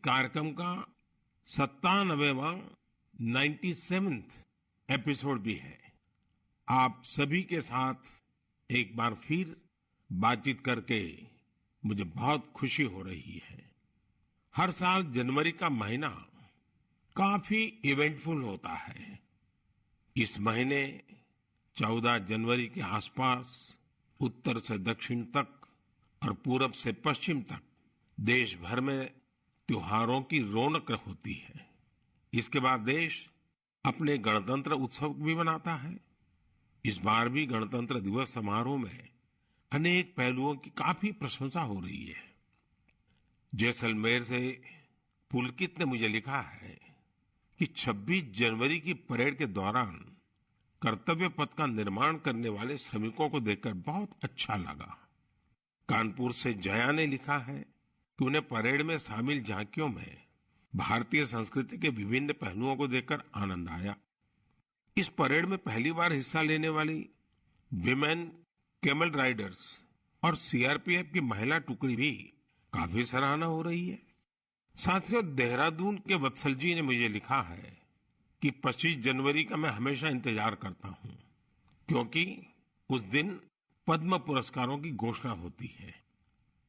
कार्यक्रम का 97वां 97th episode भी है। आप सभी के साथ एक बार फिर बातचीत करके मुझे बहुत खुशी हो रही है। हर साल जनवरी का महीना काफी इवेंटफुल होता है। इस महीने 14 जनवरी के आसपास उत्तर से दक्षिण तक और पूरब से पश्चिम तक देश भर में त्योहारों की रौनक होती है। इसके बाद देश अपने गणतंत्र उत्सव भी मनाता है। इस बार भी गणतंत्र दिवस समारोह में अनेक पहलुओं की काफी प्रशंसा हो रही है। जैसलमेर से पुलकित ने मुझे लिखा है कि 26 जनवरी की परेड के दौरान कर्तव्य पथ का निर्माण करने वाले श्रमिकों को देखकर बहुत अच्छा लगा। कानपुर से जया ने लिखा है कि उन्हें परेड में शामिल झांकियों में भारतीय संस्कृति के विभिन्न पहलुओं को देखकर आनंद आया। इस परेड में पहली बार हिस्सा लेने वाली विमेन कैमल राइडर्स और सीआरपीएफ की महिला टुकड़ी भी काफी सराहना हो रही है। साथियों, देहरादून के वत्सल जी ने मुझे लिखा है कि 25 जनवरी का मैं हमेशा इंतजार करता हूं, क्योंकि उस दिन पद्म पुरस्कारों की घोषणा होती है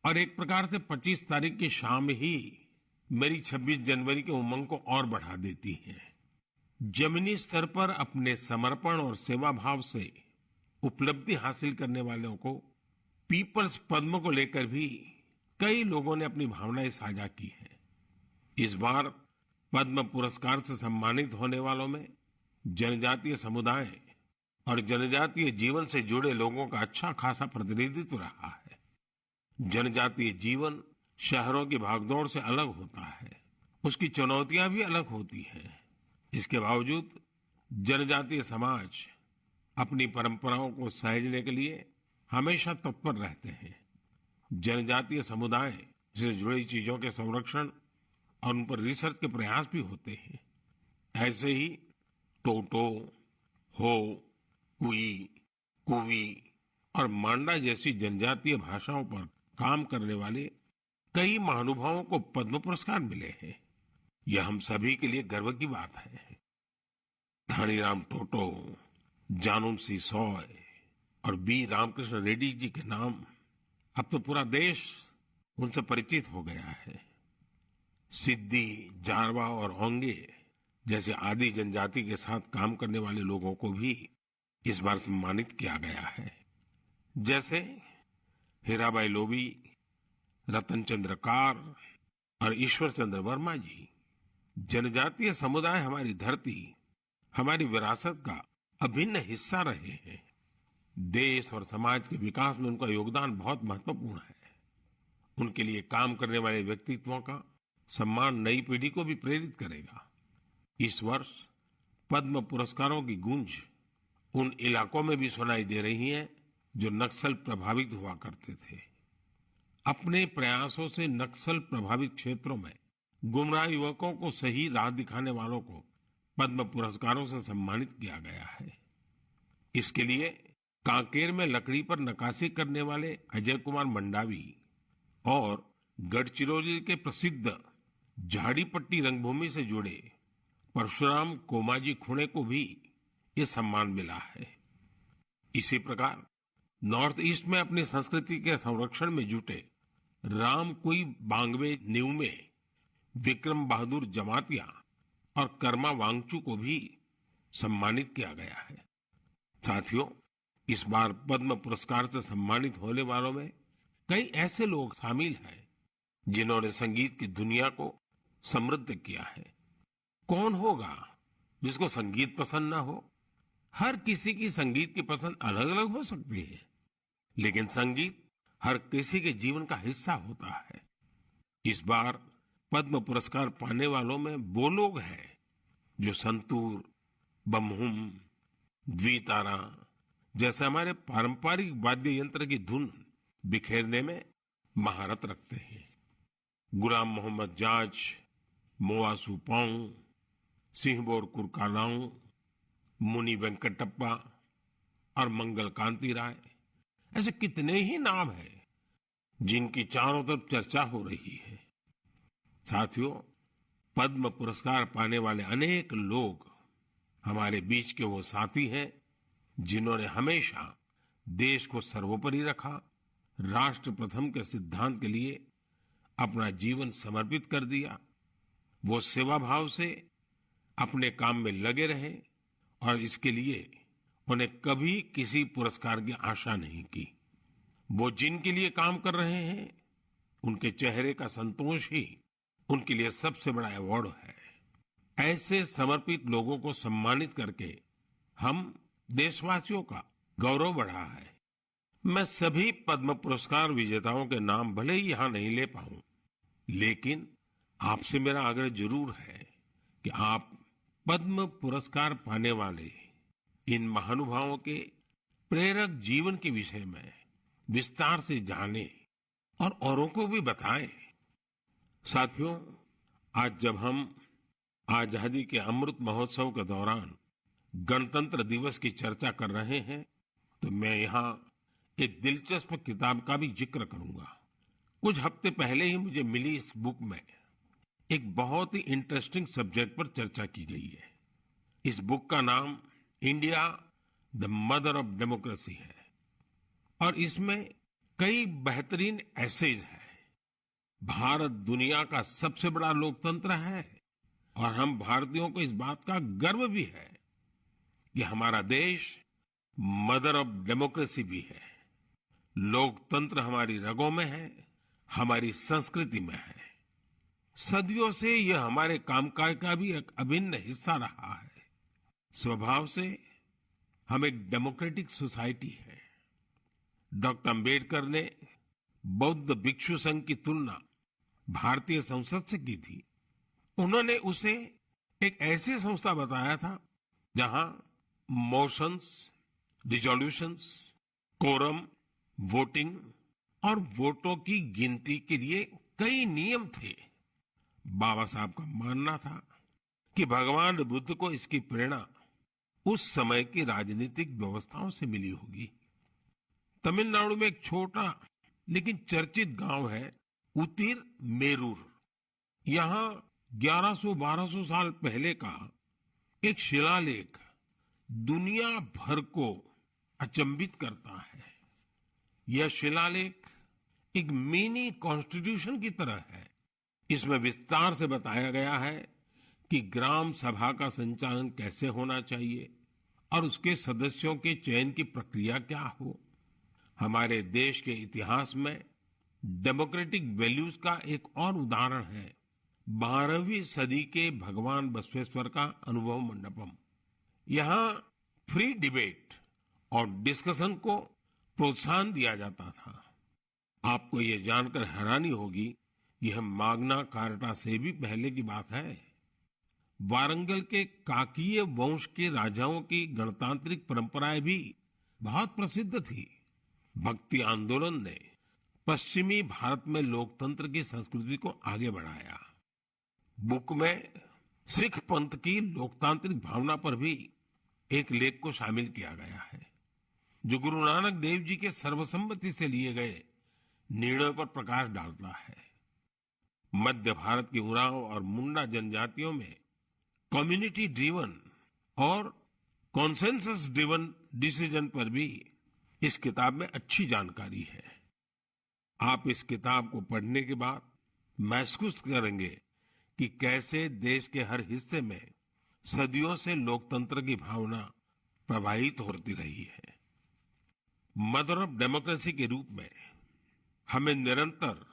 और एक प्रकार से 25 तारीख की शाम ही मेरी 26 जनवरी के उमंग को और बढ़ा देती है। जमीनी स्तर पर अपने समर्पण और सेवा भाव से उपलब्धि हासिल करने वालों को पीपल्स पद्म को लेकर भी कई लोगों ने अपनी भावनाएं साझा की हैं। इस बार पद्म पुरस्कार से सम्मानित होने वालों में जनजातीय समुदाय और जनजातीय जीवन से जुड़े लोगों का अच्छा खासा प्रतिनिधित्व रहा है। जनजातीय जीवन शहरों की भागदौड़ से अलग होता है, उसकी चुनौतियां भी अलग होती हैं। इसके बावजूद जनजातीय समाज अपनी परंपराओं को सहेजने के लिए हमेशा तत्पर रहते हैं। जनजातीय समुदाय से जुड़ी चीजों के संरक्षण और उन पर रिसर्च के प्रयास भी होते हैं। ऐसे ही टोटो, हो, कुई, कुवी और मांडा जैसी जनजातीय भाषाओं पर काम करने वाले कई महानुभावों को पद्म पुरस्कार मिले हैं। यह हम सभी के लिए गर्व की बात है। धानीराम टोटो, जानूम सी सॉय और बी रामकृष्ण रेड्डी जी के नाम अब तो पूरा देश उनसे परिचित हो गया है। सिद्दी, जारवा और ओंगे जैसे आदि जनजाति के साथ काम करने वाले लोगों को भी इस बार सम्मानित किया गया है। जैसे हीराबाई लोबी, रतन चंद्र कार और ईश्वर चंद्र वर्मा जी। जनजातीय समुदाय हमारी धरती, हमारी विरासत का अभिन्न हिस्सा रहे हैं। देश और समाज के विकास में उनका योगदान बहुत महत्वपूर्ण है। उनके लिए काम करने वाले व्यक्तित्वों का सम्मान नई पीढ़ी को भी प्रेरित करेगा। इस वर्ष पद्म पुरस्कारों की गूंज उन इलाकों में भी सुनाई दे रही है जो नक्सल प्रभावित हुआ करते थे। अपने प्रयासों से नक्सल प्रभावित क्षेत्रों में गुमराह युवकों को सही राह दिखाने वालों को पद्म पुरस्कारों से सम्मानित किया गया है। इसके लिए कांकेर में लकड़ी पर नक्काशी करने वाले अजय कुमार मंडावी और गढ़चिरौली के प्रसिद्ध झाड़ीपट्टी रंगभूमि से जुड़े परशुराम कोमाजी खुणे को भी ये सम्मान मिला है। इसी प्रकार नॉर्थ ईस्ट में अपनी संस्कृति के संरक्षण में जुटे राम कुई बांगवे न्यूमे, विक्रम बहादुर जमातिया और कर्मा वांगचू को भी सम्मानित किया गया है। साथियों, इस बार पद्म पुरस्कार से सम्मानित होने वालों में कई ऐसे लोग शामिल हैं जिन्होंने संगीत की दुनिया को समृद्ध किया है। कौन होगा जिसको संगीत पसंद ना हो? हर किसी की संगीत की पसंद अलग अलग हो सकती है, लेकिन संगीत हर किसी के जीवन का हिस्सा होता है। इस बार पद्म पुरस्कार पाने वालों में वो लोग हैं जो संतूर, बमहुम, द्वितारा जैसे हमारे पारंपरिक वाद्य यंत्र की धुन बिखेरने में महारत रखते हैं। गुलाम मोहम्मद जाज, मोआ सुपाऊ, सिंहबोर कुरकालाऊ, मुनि वेंकटप्पा और मंगल कांति राय, ऐसे कितने ही नाम हैं जिनकी चारों तरफ चर्चा हो रही है। साथियों, पद्म पुरस्कार पाने वाले अनेक लोग हमारे बीच के वो साथी हैं जिन्होंने हमेशा देश को सर्वोपरि रखा, राष्ट्र प्रथम के सिद्धांत के लिए अपना जीवन समर्पित कर दिया। वो सेवा भाव से अपने काम में लगे रहे और इसके लिए उन्हें कभी किसी पुरस्कार की आशा नहीं की। वो जिनके लिए काम कर रहे हैं, उनके चेहरे का संतोष ही उनके लिए सबसे बड़ा अवार्ड है। ऐसे समर्पित लोगों को सम्मानित करके हम देशवासियों का गौरव बढ़ा है। मैं सभी पद्म पुरस्कार विजेताओं के नाम भले ही यहां नहीं ले पाऊं, लेकिन आपसे मेरा आग्रह जरूर है कि आप पद्म पुरस्कार पाने वाले इन महानुभावों के प्रेरक जीवन के विषय में विस्तार से जानें और औरों को भी बताएं। साथियों, आज जब हम आजादी के अमृत महोत्सव के दौरान गणतंत्र दिवस की चर्चा कर रहे हैं, तो मैं यहाँ एक दिलचस्प किताब का भी जिक्र करूंगा। कुछ हफ्ते पहले ही मुझे मिली इस बुक में एक बहुत ही इंटरेस्टिंग सब्जेक्ट पर चर्चा की गई है। इस बुक का नाम India the mother of democracy है और इसमें कई बेहतरीन एसेज है। भारत दुनिया का सबसे बड़ा लोकतंत्र है और हम भारतीयों को इस बात का गर्व भी है कि हमारा देश मदर ऑफ डेमोक्रेसी भी है। लोकतंत्र हमारी रगों में है, हमारी संस्कृति में है। सदियों से यह हमारे कामकाज का भी एक अभिन्न हिस्सा रहा है। स्वभाव से हम एक डेमोक्रेटिक सोसाइटी है। डॉक्टर अंबेडकर ने बौद्ध भिक्षु संघ की तुलना भारतीय संसद से की थी। उन्होंने उसे एक ऐसी संस्था बताया था जहां मोशंस, रिजोल्यूशंस, कोरम, वोटिंग और वोटों की गिनती के लिए कई नियम थे। बाबा साहब का मानना था कि भगवान बुद्ध को इसकी प्रेरणा उस समय की राजनीतिक व्यवस्थाओं से मिली होगी। तमिलनाडु में एक छोटा लेकिन चर्चित गांव है उतिर मेरूर। यहाँ 1100-1200 साल पहले का एक शिलालेख दुनिया भर को अचंभित करता है। यह शिलालेख एक मिनी कॉन्स्टिट्यूशन की तरह है। इसमें विस्तार से बताया गया है कि ग्राम सभा का संचालन कैसे होना चाहिए और उसके सदस्यों के चयन की प्रक्रिया क्या हो। हमारे देश के इतिहास में डेमोक्रेटिक वैल्यूज का एक और उदाहरण है 12वीं सदी के भगवान बसवेश्वर का अनुभव मंडपम। यहाँ फ्री डिबेट और डिस्कशन को प्रोत्साहन दिया जाता था। आपको ये जानकर हैरानी होगी कि यह माग्ना कार्टा से भी पहले की बात है। वारंगल के काकीय वंश के राजाओं की गणतांत्रिक परंपराएं भी बहुत प्रसिद्ध थी। भक्ति आंदोलन ने पश्चिमी भारत में लोकतंत्र की संस्कृति को आगे बढ़ाया। बुक में सिख पंथ की लोकतांत्रिक भावना पर भी एक लेख को शामिल किया गया है, जो गुरु नानक देव जी के सर्वसम्मति से लिए गए निर्णयों पर प्रकाश डालता है। मध्य भारत की उरांव और मुंडा जनजातियों में कम्युनिटी ड्रिवन और कॉन्सेंसस ड्रिवन डिसीजन पर भी इस किताब में अच्छी जानकारी है। आप इस किताब को पढ़ने के बाद महसूस करेंगे कि कैसे देश के हर हिस्से में सदियों से लोकतंत्र की भावना प्रवाहित होती रही है। मदर ऑफ डेमोक्रेसी के रूप में हमें निरंतर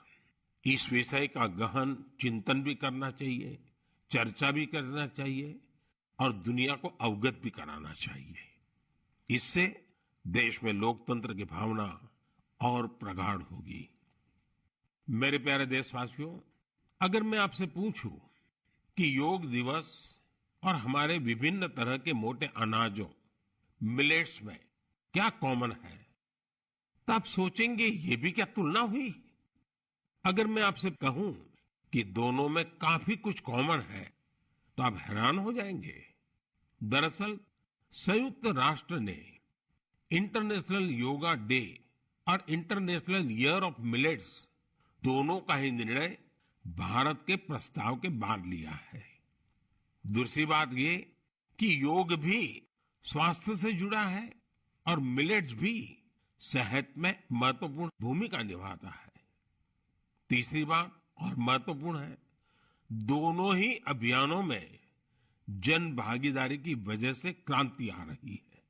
इस विषय का गहन चिंतन भी करना चाहिए, चर्चा भी करना चाहिए और दुनिया को अवगत भी कराना चाहिए। इससे देश में लोकतंत्र की भावना और प्रगाढ़ होगी। मेरे प्यारे देशवासियों, अगर मैं आपसे पूछूं कि योग दिवस और हमारे विभिन्न तरह के मोटे अनाजों मिलेट्स में क्या कॉमन है, तो आप सोचेंगे ये भी क्या तुलना हुई। अगर मैं आपसे कहूं कि दोनों में काफी कुछ कॉमन है तो आप हैरान हो जाएंगे। दरअसल संयुक्त राष्ट्र ने इंटरनेशनल योगा डे और इंटरनेशनल ईयर ऑफ मिलेट्स दोनों का ही निर्णय भारत के प्रस्ताव के बाद लिया है। दूसरी बात ये कि योग भी स्वास्थ्य से जुड़ा है और मिलेट्स भी सेहत में महत्वपूर्ण भूमिका निभाता है। तीसरी बात और महत्वपूर्ण है, दोनों ही अभियानों में जन भागीदारी की वजह से क्रांति आ रही है।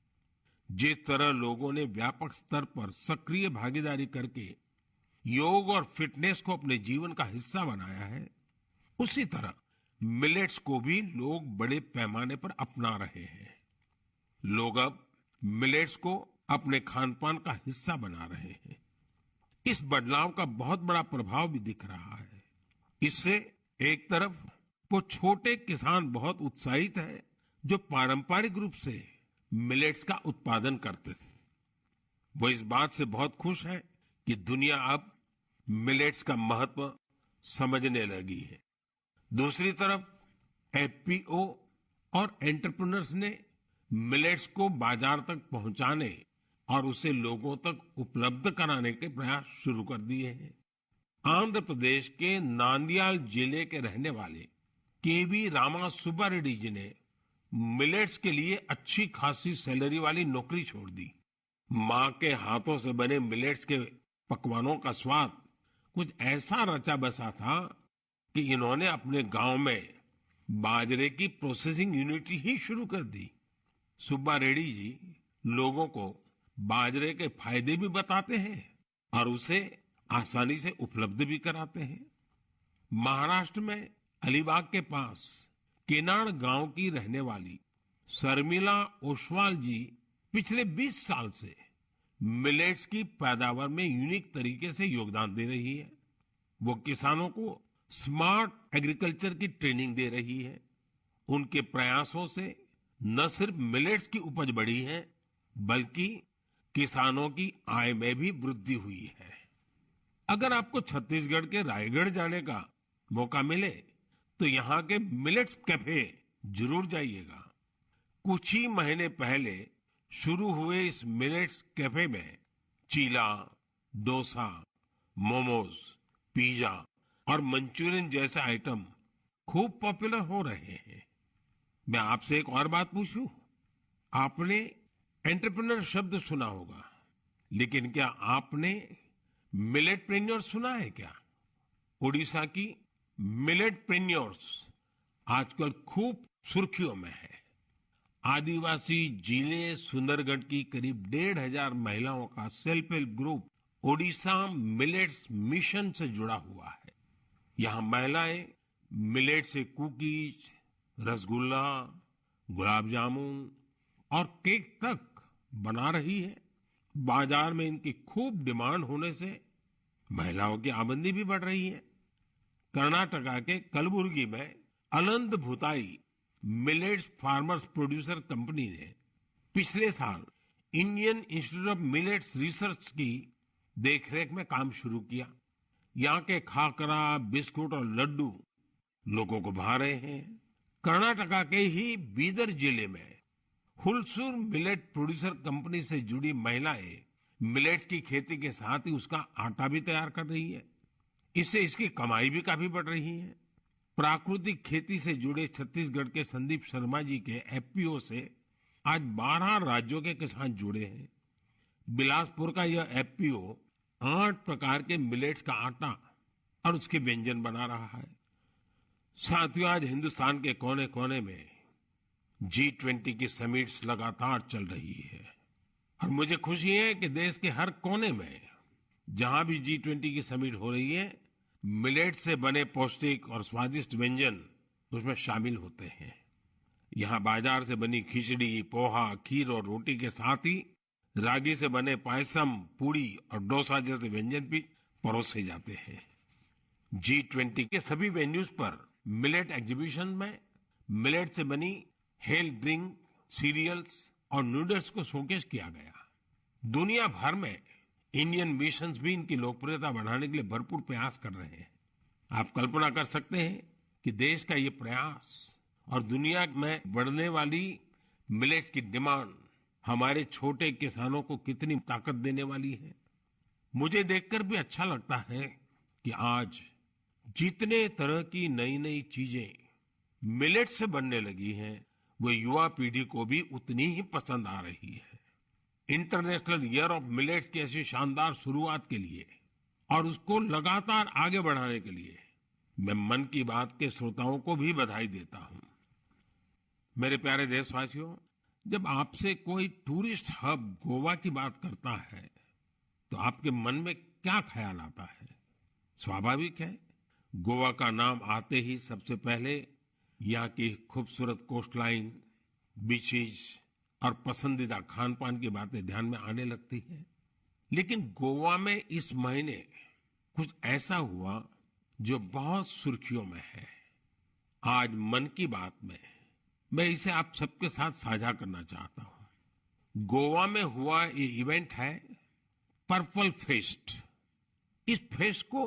जिस तरह लोगों ने व्यापक स्तर पर सक्रिय भागीदारी करके योग और फिटनेस को अपने जीवन का हिस्सा बनाया है, उसी तरह मिलेट्स को भी लोग बड़े पैमाने पर अपना रहे हैं। लोग अब मिलेट्स को अपने खान-पान का हिस्सा बना रहे हैं। इस बदलाव का बहुत बड़ा प्रभाव भी दिख रहा है। इससे एक तरफ वो छोटे किसान बहुत उत्साहित हैं जो पारंपरिक रूप से मिलेट्स का उत्पादन करते थे। वो इस बात से बहुत खुश है कि दुनिया अब मिलेट्स का महत्व समझने लगी है। दूसरी तरफ एफपीओ और एंटरप्रेन्योर्स ने मिलेट्स को बाजार तक पहुंचाने और उसे लोगों तक उपलब्ध कराने के प्रयास शुरू कर दिए हैं। आंध्र प्रदेश के नांदयाल जिले के रहने वाले केवी रामा सुब्बा रेड्डी जी ने मिलेट्स के लिए अच्छी खासी सैलरी वाली नौकरी छोड़ दी। माँ के हाथों से बने मिलेट्स के पकवानों का स्वाद कुछ ऐसा रचा बसा था कि इन्होंने अपने गांव में बाजरे की प्रोसेसिंग यूनिट ही शुरू कर दी। सुब्बा रेड्डी जी लोगों को बाजरे के फायदे भी बताते हैं और उसे आसानी से उपलब्ध भी कराते हैं। महाराष्ट्र में अलीबाग के पास केनाड गांव की रहने वाली शर्मिला ओसवाल जी पिछले 20 साल से मिलेट्स की पैदावार में यूनिक तरीके से योगदान दे रही है। वो किसानों को स्मार्ट एग्रीकल्चर की ट्रेनिंग दे रही है। उनके प्रयासों से न सिर्फ मिलेट्स की उपज बढ़ी है, बल्कि किसानों की आय में भी वृद्धि हुई है। अगर आपको छत्तीसगढ़ के रायगढ़ जाने का मौका मिले तो यहाँ के मिलेट्स कैफे जरूर जाइएगा। कुछ ही महीने पहले शुरू हुए इस मिलेट्स कैफे में चीला, डोसा, मोमोज, पिज्जा और मंचूरियन जैसे आइटम खूब पॉपुलर हो रहे हैं। मैं आपसे एक और बात पूछूं? आपने एंटरप्रेन्योर शब्द सुना होगा, लेकिन क्या आपने मिलेटप्रेन्योर सुना है क्या? ओडिशा की मिलेटप्रेन्योर्स आजकल खूब सुर्खियों में है। आदिवासी जिले सुंदरगढ़ की करीब 1,500 महिलाओं का self help group Odisha millets mission से जुड़ा हुआ है। यहाँ महिलाएं मिलेट से कुकीज, रसगुल्ला, गुलाब जामुन और केक तक बना रही है। बाजार में इनकी खूब डिमांड होने से महिलाओं की आमदनी भी बढ़ रही है। कर्नाटका के कलबुर्गी में Aland Bhutai millets farmers producer company ने पिछले साल Indian Institute of Millets Research की देखरेख में काम शुरू किया। यहाँ के खाकरा, बिस्कुट और लड्डू लोगों को भा रहे हैं। कर्नाटका के ही बीदर जिले में हुलसूर मिलेट प्रोड्यूसर कंपनी से जुड़ी महिलाएं मिलेट्स की खेती के साथ ही उसका आटा भी तैयार कर रही है। इससे इसकी कमाई भी काफी बढ़ रही है। प्राकृतिक खेती से जुड़े छत्तीसगढ़ के संदीप शर्मा जी के एफपीओ से आज 12 राज्यों के किसान जुड़े हैं। बिलासपुर का यह एफपीओ 8 प्रकार के मिलेट्स का आटा और उसके व्यंजन बना रहा है। साथियों, आज हिंदुस्तान के कोने कोने में G20 की समिट्स लगातार चल रही है और मुझे खुशी है कि देश के हर कोने में जहां भी G20 की समिट हो रही है, मिलेट से बने पौष्टिक और स्वादिष्ट व्यंजन उसमें शामिल होते हैं। यहाँ बाजार से बनी खिचड़ी, पोहा, खीर और रोटी के साथ ही रागी से बने पायसम, पूड़ी और डोसा जैसे व्यंजन भी परोसे जाते हैं। G20 के सभी वेन्यूज पर मिलेट एग्जीबिशन में मिलेट से बनी हेल्थ ड्रिंक, सीरियल्स और नूडल्स को शोकेस किया गया। दुनिया भर में इंडियन मिशंस भी इनकी लोकप्रियता बढ़ाने के लिए भरपूर प्रयास कर रहे हैं। आप कल्पना कर सकते हैं कि देश का ये प्रयास और दुनिया में बढ़ने वाली मिलेट्स की डिमांड हमारे छोटे किसानों को कितनी ताकत देने वाली है। मुझे देखकर भी अच्छा लगता है कि आज जितने तरह की नई नई चीजें मिलेट से बनने लगी हैं, वो युवा पीढ़ी को भी उतनी ही पसंद आ रही है। इंटरनेशनल ईयर ऑफ मिलेट्स की ऐसी शानदार शुरुआत के लिए और उसको लगातार आगे बढ़ाने के लिए मैं मन की बात के श्रोताओं को भी बधाई देता हूं। मेरे प्यारे देशवासियों, जब आपसे कोई टूरिस्ट हब गोवा की बात करता है तो आपके मन में क्या ख्याल आता है? स्वाभाविक है, गोवा का नाम आते ही सबसे पहले यहाँ की खूबसूरत कोस्टलाइन, बीचेस और पसंदीदा खान पान की बातें ध्यान में आने लगती हैं। लेकिन गोवा में इस महीने कुछ ऐसा हुआ जो बहुत सुर्खियों में है। आज मन की बात में मैं इसे आप सबके साथ साझा करना चाहता हूं। गोवा में हुआ ये इवेंट है पर्पल फेस्ट। इस फेस्ट को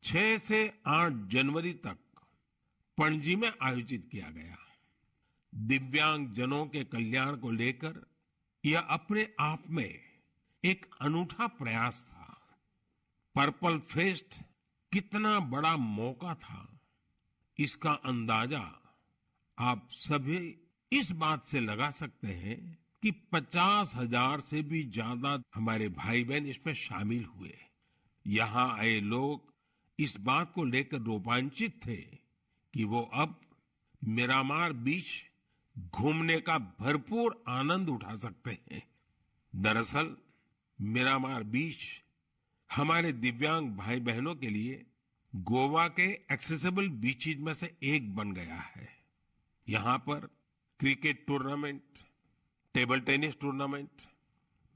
6 से 8 जनवरी तक पणजी में आयोजित किया गया। दिव्यांग जनों के कल्याण को लेकर यह अपने आप में एक अनूठा प्रयास था। पर्पल फेस्ट कितना बड़ा मौका था, इसका अंदाजा आप सभी इस बात से लगा सकते हैं कि 50,000 से भी ज्यादा हमारे भाई बहन इसमें शामिल हुए। यहाँ आए लोग इस बात को लेकर रोमांचित थे कि वो अब मिरामार बीच घूमने का भरपूर आनंद उठा सकते हैं। दरअसल मिरामार बीच हमारे दिव्यांग भाई बहनों के लिए गोवा के एक्सेसिबल बीचेज में से एक बन गया है। यहाँ पर cricket tournament, table tennis tournament,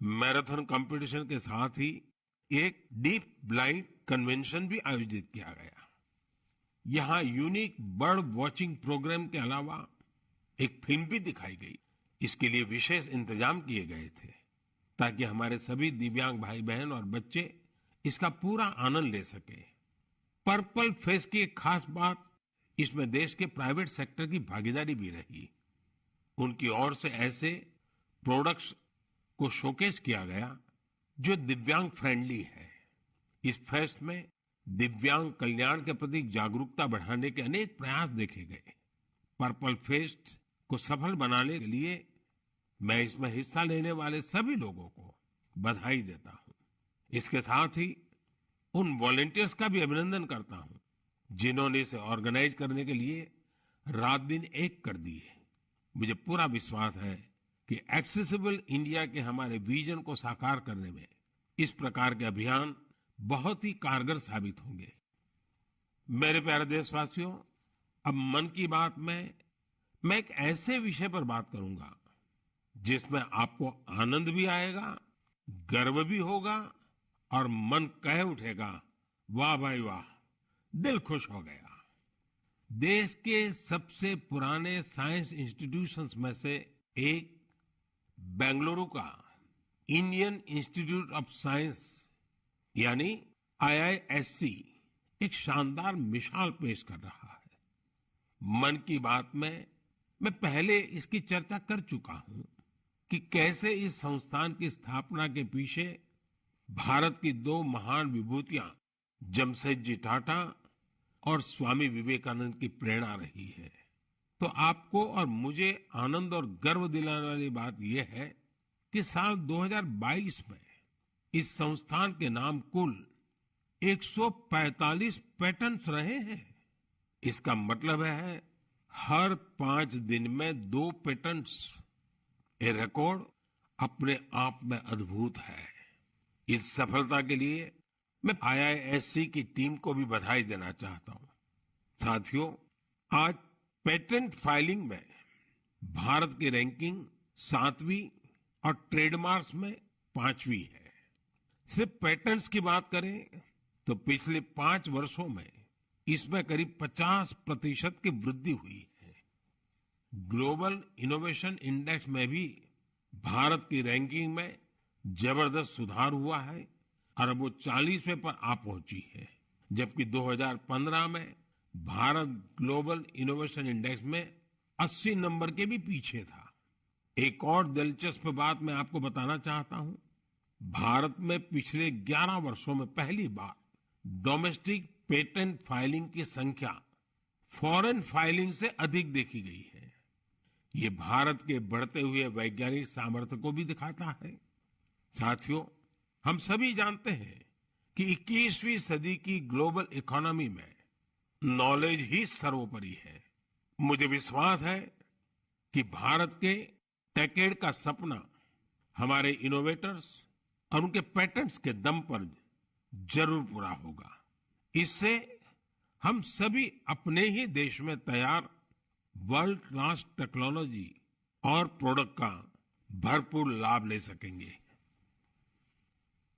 marathon competition के साथ ही एक डीप ब्लाइंड कन्वेंशन भी आयोजित किया गया। यहाँ यूनिक बर्ड वॉचिंग प्रोग्राम के अलावा एक फिल्म भी दिखाई गई। इसके लिए विशेष इंतजाम किए गए थे ताकि हमारे सभी दिव्यांग भाई बहन और बच्चे इसका पूरा आनंद ले सके। पर्पल फेस्ट की एक खास बात, इसमें देश के प्राइवेट सेक्टर की भागीदारी भी रही। उनकी ओर से ऐसे प्रोडक्ट्स को शोकेस किया गया जो दिव्यांग फ्रेंडली है। इस फेस्ट में दिव्यांग कल्याण के प्रति जागरूकता बढ़ाने के अनेक प्रयास देखे गए। पर्पल फेस्ट को सफल बनाने के लिए मैं इसमें हिस्सा लेने वाले सभी लोगों को बधाई देता हूं। इसके साथ ही उन वॉलंटियर्स का भी अभिनंदन करता हूं जिन्होंने इसे ऑर्गेनाइज करने के लिए रात दिन एक कर दिए। मुझे पूरा विश्वास है कि एक्सेसिबल इंडिया के हमारे विजन को साकार करने में इस प्रकार के अभियान बहुत ही कारगर साबित होंगे। मेरे प्यारे देशवासियों, अब मन की बात में मैं एक ऐसे विषय पर बात करूंगा जिसमें आपको आनंद भी आएगा, गर्व भी होगा और मन कह उठेगा, वाह भाई वाह, दिल खुश हो गया। देश के सबसे पुराने साइंस इंस्टीट्यूशंस में से एक बेंगलुरु का इंडियन इंस्टीट्यूट ऑफ साइंस यानी IISc एक शानदार मिसाल पेश कर रहा है। मन की बात में मैं पहले इसकी चर्चा कर चुका हूं कि कैसे इस संस्थान की स्थापना के पीछे भारत की दो महान विभूतियां जमशेदजी टाटा और स्वामी विवेकानंद की प्रेरणा रही है। तो आपको और मुझे आनंद और गर्व दिलाने वाली बात यह है कि साल 2022 में इस संस्थान के नाम कुल 145 पेटेंट्स रहे हैं। इसका मतलब है हर 5 दिन में 2 पेटेंट्स। ये रिकॉर्ड अपने आप में अद्भुत है। इस सफलता के लिए मैं IISc की टीम को भी बधाई देना चाहता हूं। साथियों, आज पेटेंट फाइलिंग में भारत की रैंकिंग 7वीं और ट्रेडमार्क्स में 5वीं है। सिर्फ पेटेंट्स की बात करें तो पिछले 5 वर्षों में इसमें करीब 50% की वृद्धि हुई है। ग्लोबल इनोवेशन इंडेक्स में भी भारत की रैंकिंग में जबरदस्त सुधार हुआ है और अब वो 40वें पर आ पहुंची है, जबकि 2015 में भारत ग्लोबल इनोवेशन इंडेक्स में 80 नंबर के भी पीछे था। एक और दिलचस्प बात मैं आपको बताना चाहता हूं। भारत में पिछले 11 वर्षों में पहली बार डोमेस्टिक पेटेंट फाइलिंग की संख्या फॉरेन फाइलिंग से अधिक देखी गई है। ये भारत के बढ़ते हुए वैज्ञानिक सामर्थ्य को भी दिखाता है। साथियों, हम सभी जानते हैं कि 21वीं सदी की ग्लोबल इकोनॉमी में नॉलेज ही सर्वोपरि है। मुझे विश्वास है कि भारत के टेकेड का सपना हमारे इनोवेटर्स और उनके पेटेंट्स के दम पर जरूर पूरा होगा। इससे हम सभी अपने ही देश में तैयार वर्ल्ड क्लास टेक्नोलॉजी और प्रोडक्ट का भरपूर लाभ ले सकेंगे।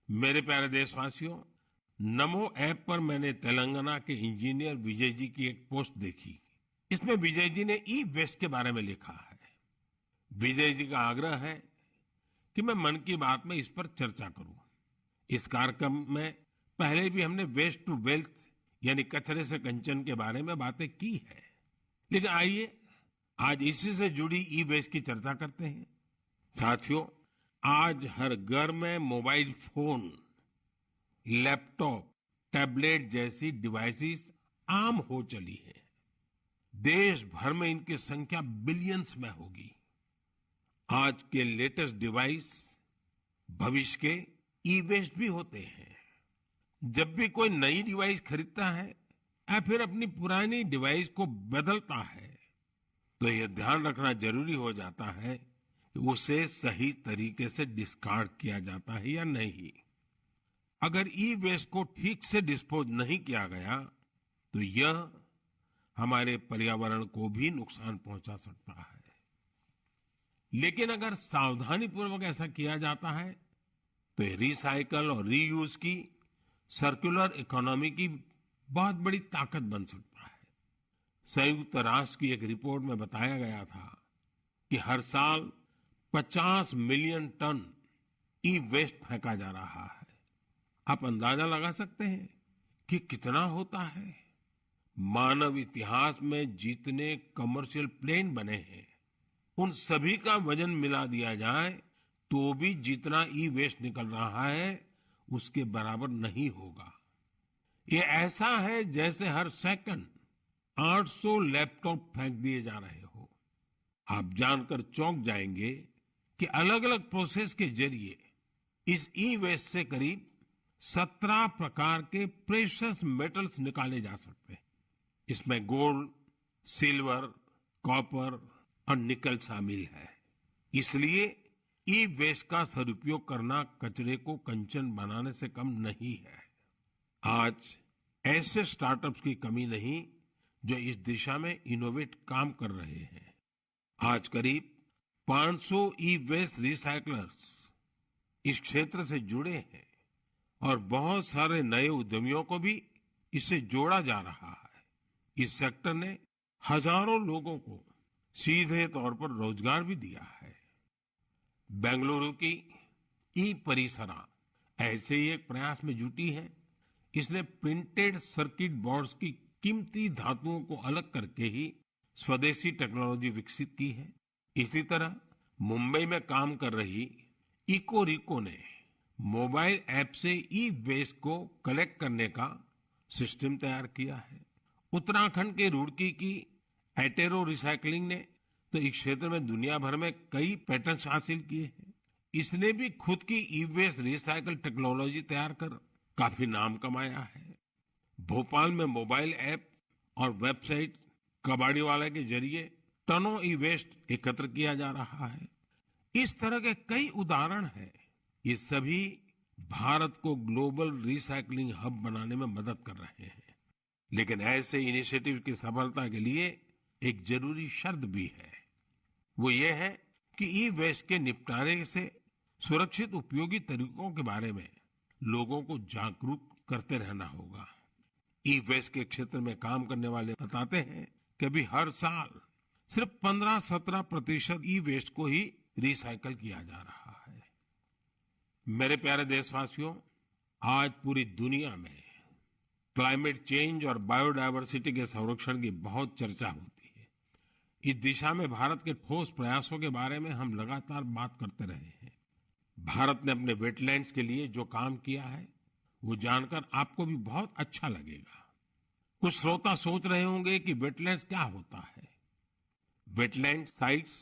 मेरे प्यारे देशवासियों, नमो ऐप पर मैंने तेलंगाना के इंजीनियर विजय जी की एक पोस्ट देखी। इसमें विजय जी ने ई वेस्ट के बारे में लिखा है। विजय जी का आग्रह है कि मैं मन की बात में इस पर चर्चा करूं। इस कार्यक्रम में पहले भी हमने वेस्ट टू वेल्थ यानी कचरे से कंचन के बारे में बातें की है, लेकिन आइए आज इसी से जुड़ी ई वेस्ट की चर्चा करते हैं। साथियों, आज हर घर में मोबाइल फोन, लैपटॉप, टैबलेट जैसी डिवाइसेस आम हो चली है। देश भर में इनकी संख्या बिलियंस में होगी। आज के लेटेस्ट डिवाइस भविष्य के ई वेस्ट भी होते हैं। जब भी कोई नई डिवाइस खरीदता है या फिर अपनी पुरानी डिवाइस को बदलता है, तो यह ध्यान रखना जरूरी हो जाता है कि उसे सही तरीके से डिस्कार्ड किया जाता है या नहीं। अगर ई वेस्ट को ठीक से डिस्पोज नहीं किया गया तो यह हमारे पर्यावरण को भी नुकसान पहुंचा सकता है। लेकिन अगर सावधानी पूर्वक ऐसा किया जाता है तो ये रिसाइकल और रीयूज की सर्कुलर इकोनॉमी की बहुत बड़ी ताकत बन सकता है। संयुक्त राष्ट्र की एक रिपोर्ट में बताया गया था कि हर साल 50 मिलियन टन ई वेस्ट फेंका जा रहा है। आप अंदाजा लगा सकते हैं कि कितना होता है। मानव इतिहास में जितने कमर्शियल प्लेन बने हैं, उन सभी का वजन मिला दिया जाए तो भी जितना ई वेस्ट निकल रहा है उसके बराबर नहीं होगा। ये ऐसा है जैसे हर सेकंड 800 लैपटॉप फेंक दिए जा रहे हो। आप जानकर चौंक जाएंगे कि अलग अलग प्रोसेस के जरिए इस ई वेस्ट से करीब 17 प्रकार के प्रेशियस मेटल्स निकाले जा सकते हैं। इसमें गोल्ड, सिल्वर, कॉपर और निकल शामिल है। इसलिए ई वेस्ट का सदुपयोग करना कचरे को कंचन बनाने से कम नहीं है। आज ऐसे स्टार्टअप्स की कमी नहीं जो इस दिशा में इनोवेट काम कर रहे हैं। आज करीब 500 ई वेस्ट रिसाइकलर्स इस क्षेत्र से जुड़े हैं और बहुत सारे नए उद्यमियों को भी इससे जोड़ा जा रहा है। इस सेक्टर ने हजारों लोगों को सीधे तौर पर रोजगार भी दिया है। बेंगलुरु की ई परिसरा ऐसे ही एक प्रयास में जुटी है। इसने प्रिंटेड सर्किट बोर्ड्स की कीमती धातुओं को अलग करके ही स्वदेशी टेक्नोलॉजी विकसित की है। इसी तरह मुंबई में काम कर रही इकोरिको ने मोबाइल ऐप से ई वेस्ट को कलेक्ट करने का सिस्टम तैयार किया है। उत्तराखंड के रुड़की की एटेरो रिसाइकलिंग ने तो इस क्षेत्र में दुनिया भर में कई पेटेंट्स हासिल किए हैं। इसने भी खुद की ई वेस्ट रिसाइकल टेक्नोलॉजी तैयार कर काफी नाम कमाया है। भोपाल में मोबाइल ऐप और वेबसाइट कबाड़ीवाला के जरिए टनों ई वेस्ट एकत्र किया जा रहा है। इस तरह के कई उदाहरण हैं। ये सभी भारत को ग्लोबल रिसाइकलिंग हब बनाने में मदद कर रहे हैं। लेकिन ऐसे इनिशिएटिव की सफलता के लिए एक जरूरी शर्त भी है। वो ये है कि ई वेस्ट के निपटारे से सुरक्षित उपयोगी तरीकों के बारे में लोगों को जागरूक करते रहना होगा। ई वेस्ट के क्षेत्र में काम करने वाले बताते हैं कि अभी हर साल सिर्फ 15-17% ई वेस्ट को ही रिसाइकल किया जा रहा है। मेरे प्यारे देशवासियों, आज पूरी दुनिया में क्लाइमेट चेंज और बायोडायवर्सिटी के संरक्षण की बहुत चर्चा होती है। इस दिशा में भारत के ठोस प्रयासों के बारे में हम लगातार बात करते रहे हैं। भारत ने अपने वेटलैंड्स के लिए जो काम किया है वो जानकर आपको भी बहुत अच्छा लगेगा। कुछ श्रोता सोच रहे होंगे कि वेटलैंड्स क्या होता है। वेटलैंड साइट्स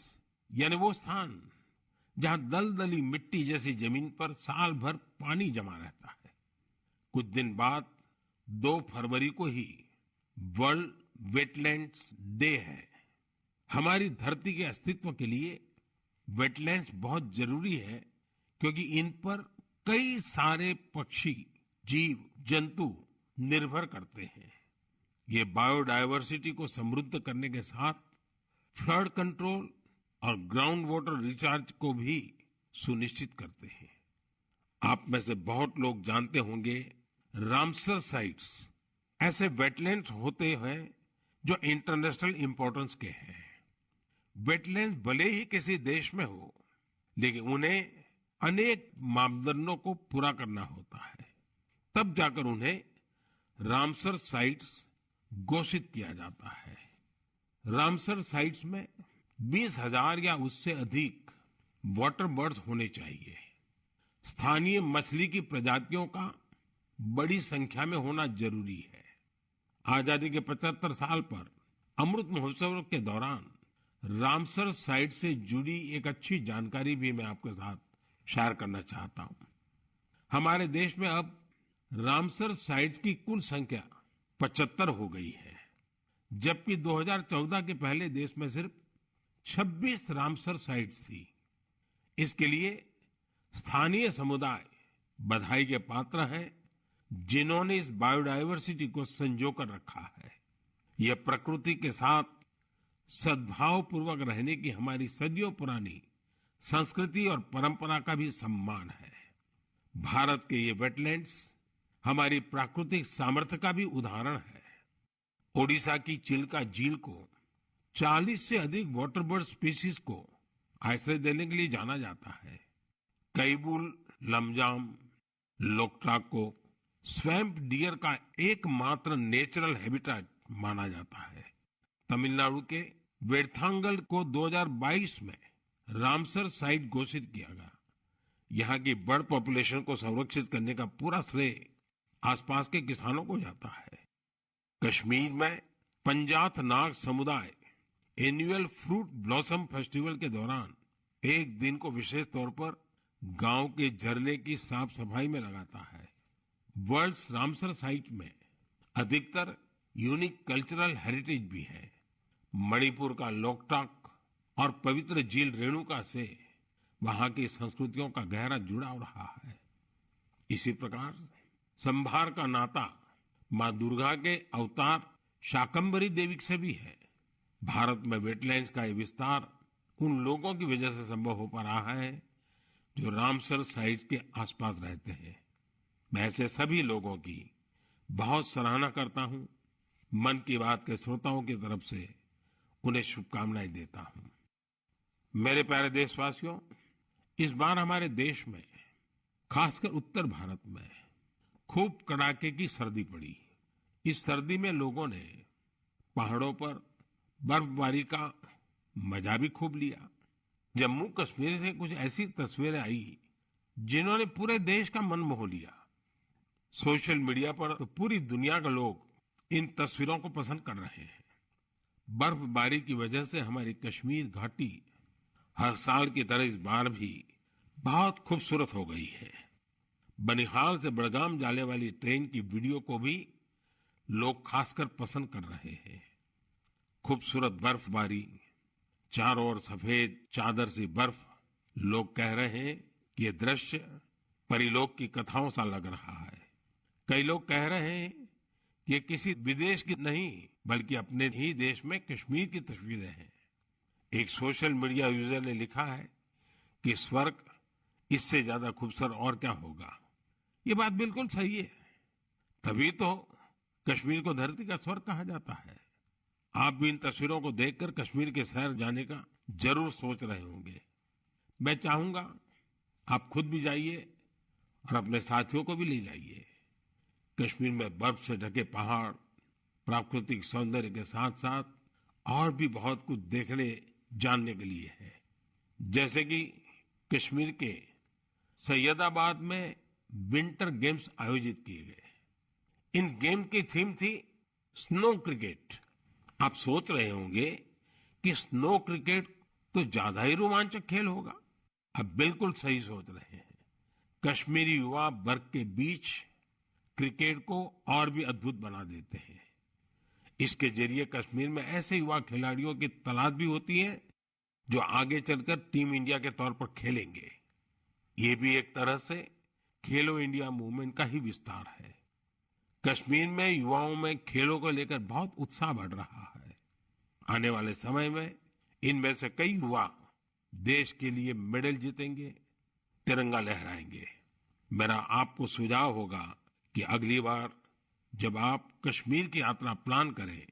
यानी वो स्थान जहां दलदली मिट्टी जैसी जमीन पर साल भर पानी जमा रहता है। कुछ दिन बाद 2 फरवरी को ही वर्ल्ड वेटलैंड्स डे है। हमारी धरती के अस्तित्व के लिए वेटलैंड्स बहुत जरूरी है, क्योंकि इन पर कई सारे पक्षी, जीव, जंतु निर्भर करते हैं। ये बायोडायवर्सिटी को समृद्ध करने के साथ फ्लड कंट्रोल और ग्राउंड वाटर रिचार्ज को भी सुनिश्चित करते हैं। आप में से बहुत लोग जानते होंगे, रामसर साइट्स ऐसे वेटलैंड्स होते हैं जो इंटरनेशनल इंपॉर्टेंस के हैं। वेटलैंड्स भले ही किसी देश में हो, लेकिन उन्हें अनेक मापदंडों को पूरा करना होता है, तब जाकर उन्हें रामसर साइट्स घोषित किया जाता है। रामसर साइट्स में 20,000 या उससे अधिक वाटर बर्ड्स होने चाहिए। स्थानीय मछली की प्रजातियों का बड़ी संख्या में होना जरूरी है। आजादी के 75 साल पर अमृत महोत्सव के दौरान रामसर साइट से जुड़ी एक अच्छी जानकारी भी मैं आपके साथ शेयर करना चाहता हूं। हमारे देश में अब रामसर साइट्स की कुल संख्या 75 हो गई है, जबकि 2014 के पहले देश में सिर्फ 26 रामसर साइट्स थी। इसके लिए स्थानीय समुदाय बधाई के पात्र हैं, जिन्होंने इस बायोडायवर्सिटी को संजो कर रखा है। यह प्रकृति के साथ सद्भाव पूर्वक रहने की हमारी सदियों पुरानी संस्कृति और परंपरा का भी सम्मान है। भारत के ये वेटलैंड्स हमारी प्राकृतिक सामर्थ्य का भी उदाहरण है। ओडिशा की चिल्का झील को 40 से अधिक वाटर बर्ड स्पीशीज को आश्रय देने के लिए जाना जाता है। कैबुल लमजाम लोकटाक को स्वैम्प डियर का एकमात्र नेचुरल हैबिटेट माना जाता है। तमिलनाडु के वेर्थांगल को 2022 में रामसर साइट घोषित किया गया। यहाँ की बर्ड पॉपुलेशन को संरक्षित करने का पूरा श्रेय आसपास के किसानों को जाता है। कश्मीर में पंजाथ नाग समुदाय एनुअल फ्रूट ब्लॉसम फेस्टिवल के दौरान एक दिन को विशेष तौर पर गांव के झरने की साफ सफाई में लगाता है। वर्ल्ड्स रामसर साइट में अधिकतर यूनिक कल्चरल हेरिटेज भी है। मणिपुर का लोकटाक और पवित्र झील रेणुका से वहां की संस्कृतियों का गहरा जुड़ाव रहा है। इसी प्रकार संभार का नाता मां दुर्गा के अवतार शाकंभरी देवी से भी है। भारत में वेटलैंड्स का ये विस्तार उन लोगों की वजह से संभव हो पा रहा है जो रामसर साइट्स के आसपास रहते हैं। मैं ऐसे सभी लोगों की बहुत सराहना करता हूं। मन की बात के श्रोताओं की तरफ से उन्हें शुभकामनाएं देता हूं। मेरे प्यारे देशवासियों, इस बार हमारे देश में, खासकर उत्तर भारत में खूब कड़ाके की सर्दी पड़ी। इस सर्दी में लोगों ने पहाड़ों पर बर्फबारी का मजा भी खूब लिया। जम्मू कश्मीर से कुछ ऐसी तस्वीरें आई जिन्होंने पूरे देश का मन मोह लिया। सोशल मीडिया पर तो पूरी दुनिया के लोग इन तस्वीरों को पसंद कर रहे हैं। बर्फबारी की वजह से हमारी कश्मीर घाटी हर साल की तरह इस बार भी बहुत खूबसूरत हो गई है। बनिहाल से बड़गाम जाने वाली ट्रेन की वीडियो को भी लोग खासकर पसंद कर रहे हैं। खूबसूरत बर्फबारी, चारों ओर सफेद चादर सी बर्फ। लोग कह रहे हैं कि ये दृश्य परिलोक की कथाओं सा लग रहा है। कई लोग कह रहे हैं कि ये किसी विदेश की नहीं, बल्कि अपने ही देश में कश्मीर की तस्वीरें हैं। एक सोशल मीडिया यूजर ने लिखा है कि स्वर्ग इससे ज्यादा खूबसूरत और क्या होगा। ये बात बिल्कुल सही है। तभी तो कश्मीर को धरती का स्वर्ग कहा जाता है। आप भी इन तस्वीरों को देखकर कश्मीर के शहर जाने का जरूर सोच रहे होंगे। मैं चाहूंगा आप खुद भी जाइए और अपने साथियों को भी ले जाइए। कश्मीर में बर्फ से ढके पहाड़, प्राकृतिक सौंदर्य के साथ साथ और भी बहुत कुछ देखने जानने के लिए है। जैसे कि कश्मीर के सैयदाबाद में विंटर गेम्स आयोजित किए गए। इन गेम की थीम थी स्नो क्रिकेट। आप सोच रहे होंगे कि स्नो क्रिकेट तो ज्यादा ही रोमांचक खेल होगा। आप बिल्कुल सही सोच रहे हैं। कश्मीरी युवा बर्फ के बीच क्रिकेट को और भी अद्भुत बना देते हैं। इसके जरिए कश्मीर में ऐसे युवा खिलाड़ियों की तलाश भी होती है जो आगे चलकर टीम इंडिया के तौर पर खेलेंगे। ये भी एक तरह से खेलो इंडिया मूवमेंट का ही विस्तार है। कश्मीर में युवाओं में खेलों को लेकर बहुत उत्साह बढ़ रहा है। आने वाले समय में इनमें से कई युवा देश के लिए मेडल जीतेंगे, तिरंगा लहराएंगे। मेरा आपको सुझाव होगा कि अगली बार जब आप कश्मीर की यात्रा प्लान करें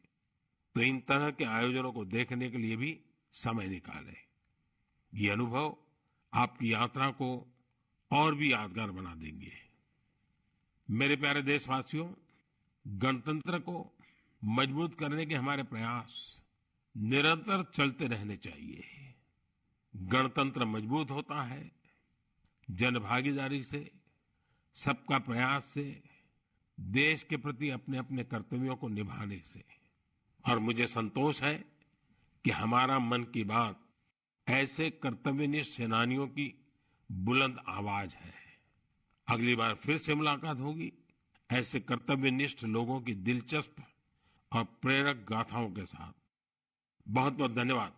तो इन तरह के आयोजनों को देखने के लिए भी समय निकालें। ये अनुभव आपकी यात्रा को और भी यादगार बना देंगे। मेरे प्यारे देशवासियों, गणतंत्र को मजबूत करने के हमारे प्रयास निरंतर चलते रहने चाहिए। गणतंत्र मजबूत होता है जनभागीदारी से, सबका प्रयास से, देश के प्रति अपने अपने कर्तव्यों को निभाने से। और मुझे संतोष है कि हमारा मन की बात ऐसे कर्तव्यनिष्ठ सेनानियों की बुलंद आवाज है। अगली बार फिर से मुलाकात होगी ऐसे कर्तव्यनिष्ठ लोगों की दिलचस्प और प्रेरक गाथाओं के साथ। बहुत बहुत धन्यवाद।